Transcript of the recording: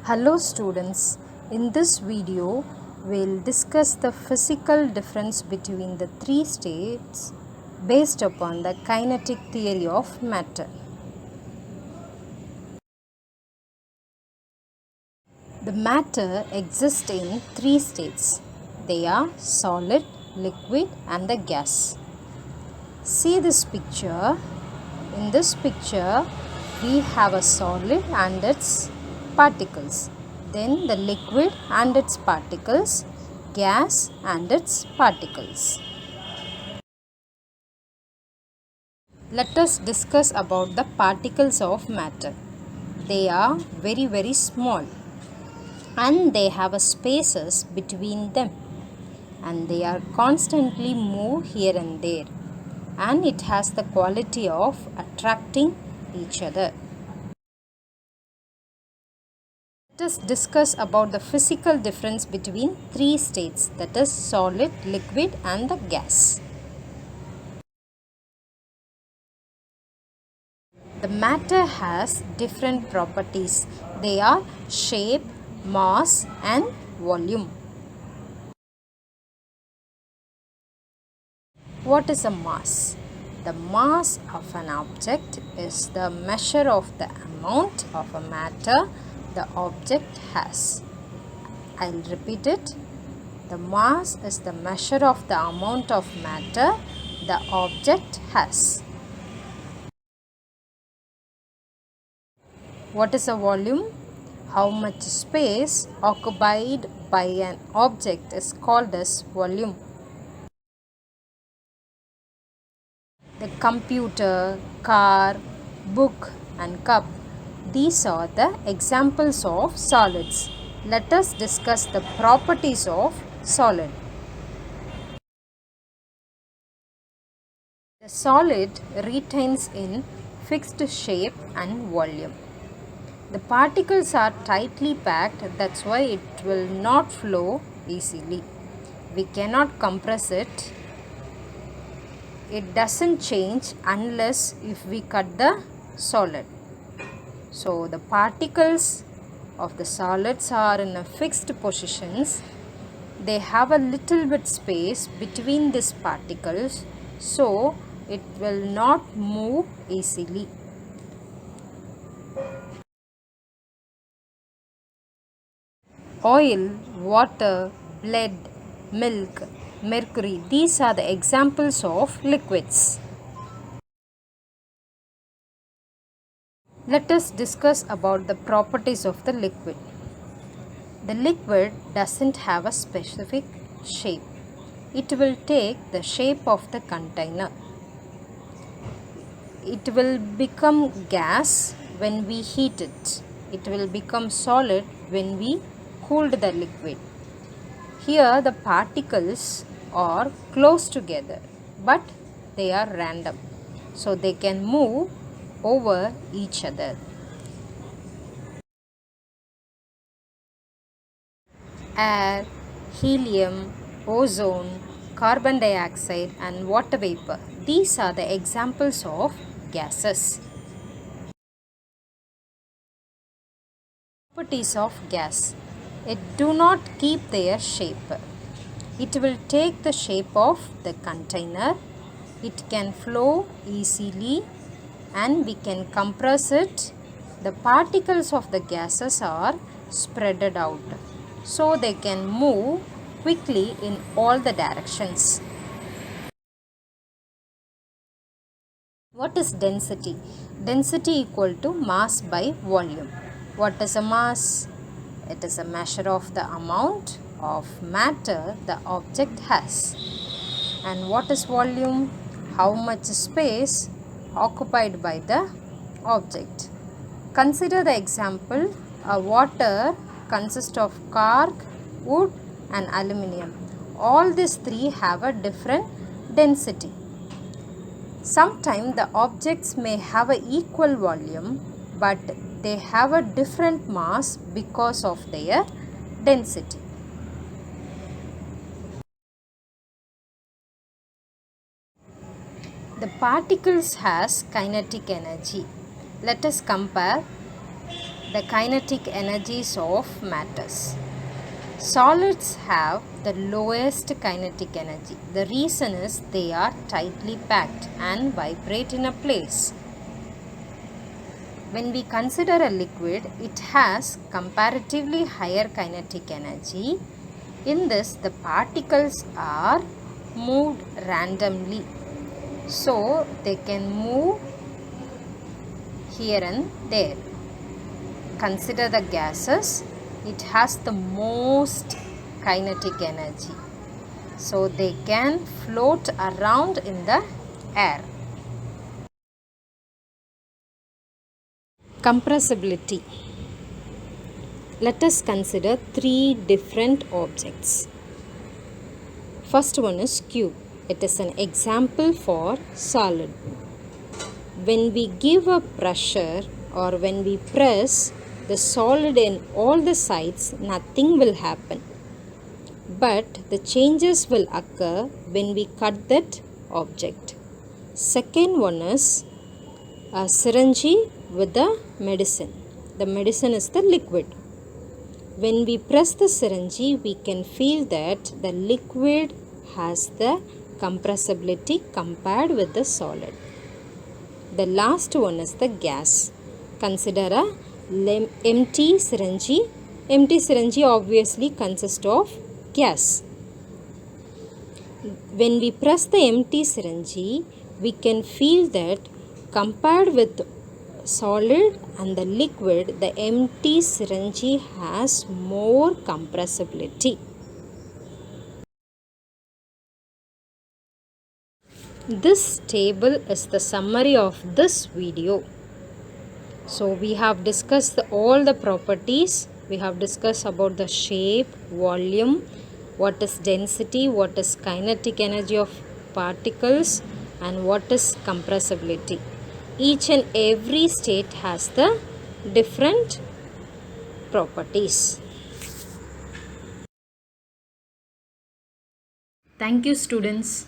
Hello students, in this video we'll discuss the physical difference between the three states based upon the kinetic theory of matter. The matter exists in three states. They are solid, liquid and the gas. See this picture. In this picture we have a solid and its particles, then the liquid and its particles, gas and its particles. Let us discuss about the particles of matter. They are very small and they have a spaces between them, and they are constantly move here and there, and it has the quality of attracting each other. Let us discuss about the physical difference between three states, that is solid, liquid and the gas. The matter has different properties. They are shape, mass and volume. What is a mass? The mass of an object is the measure of the amount of a matter the object has. I'll repeat it. The mass is the measure of the amount of matter the object has. What is a volume? How much space occupied by an object is called as volume. The computer, car, book and cup, these are the examples of solids. Let us discuss the properties of solid. The solid retains in fixed shape and volume. The particles are tightly packed, that's why it will not flow easily. We cannot compress it. It doesn't change unless if we cut the solid. So the particles of the solids are in a fixed positions. They have a little bit space between these particles, so it will not move easily. Oil, water, blood, milk, mercury, these are the examples of liquids. Let us discuss about the properties of the liquid. The liquid doesn't have a specific shape. It will take the shape of the container. It will become gas when we heat it. It will become solid when we cooled the liquid. Here the particles are close together, but they are random, so they can move over each other. Air, helium, ozone, carbon dioxide and water vapor, these are the examples of gases. Properties of gas. It do not keep their shape. It will take the shape of the container. It can flow easily and we can compress it. The particles of the gases are spreaded out, so they can move quickly in all the directions. What is density? Density equal to mass by volume. What is a mass? It is a measure of the amount of matter the object has. And what is volume? How much space occupied by the object. Consider the example. A water consists of cork, wood and aluminium. All these three have a different density. Sometimes the objects may have an equal volume, but they have a different mass because of their density. The particles has kinetic energy. Let us compare the kinetic energies of matters. Solids have the lowest kinetic energy. The reason is they are tightly packed and vibrate in a place. When we consider a liquid, it has comparatively higher kinetic energy. In this, the particles are moved randomly. So, they can move here and there. Consider the gases. It has the most kinetic energy. So, they can float around in the air. Compressibility. Let us consider three different objects. First one is cube. It is an example for solid. When we give a pressure or when we press the solid in all the sides, nothing will happen. But the changes will occur when we cut that object. Second one is a syringe with the medicine. The medicine is the liquid. When we press the syringe, we can feel that the liquid has the compressibility compared with the solid. The last one is the gas. Consider a empty syringe. Empty syringe obviously consists of gas. When we press the empty syringe, we can feel that compared with solid and the liquid, the empty syringe has more compressibility. This table is the summary of this video. So we have discussed all the properties. We have discussed about the shape, volume, what is density, what is kinetic energy of particles, and what is compressibility. Each and every state has the different properties. Thank you, students.